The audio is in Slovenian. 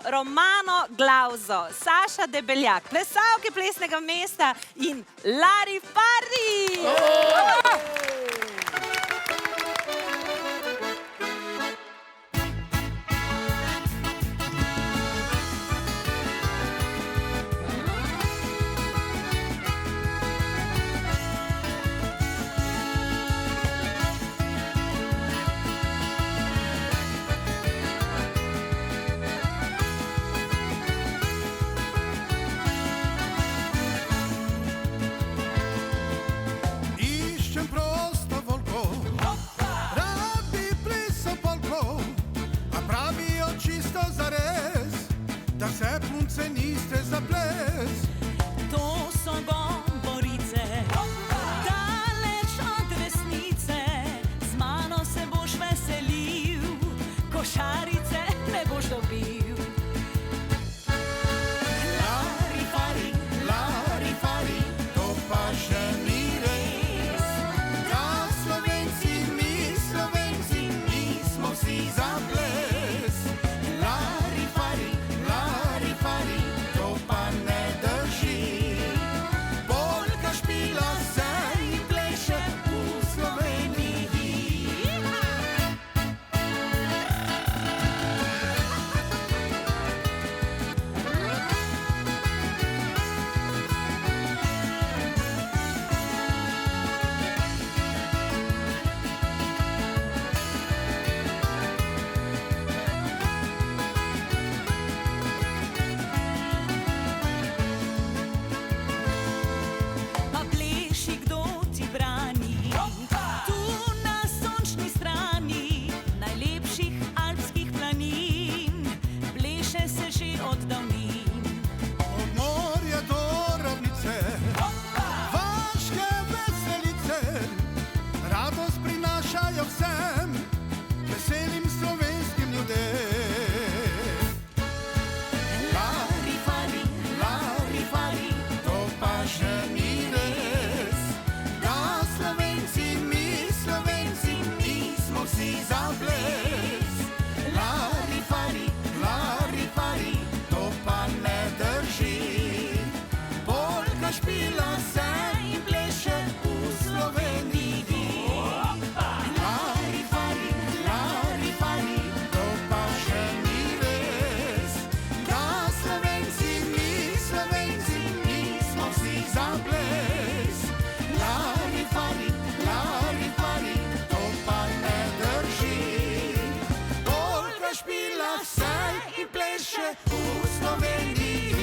Romano Glauzo, Saša Debeljak, plesalke Plesnega mesta in Lari Fari. Da se punce niste za ples. To so govorice, daleč od resnice. Z mano se boš veselil, košarice ne boš dobil. Lari Fari, to pa še ni res. Da Slovenci, mi smo vsi za ples. Lari Fari, to pa ne drži. Polka špila se in pleše v Sloveniji. Vsem veselim slovenskim ljudem. Lari Fari, to pa še ni res. Da Slovenci, mi smo vsi za ples. Lari Fari, to pa ne drži. Polka špila se in pleše v Sloveniji. Špila se in pleše v Sloveniji.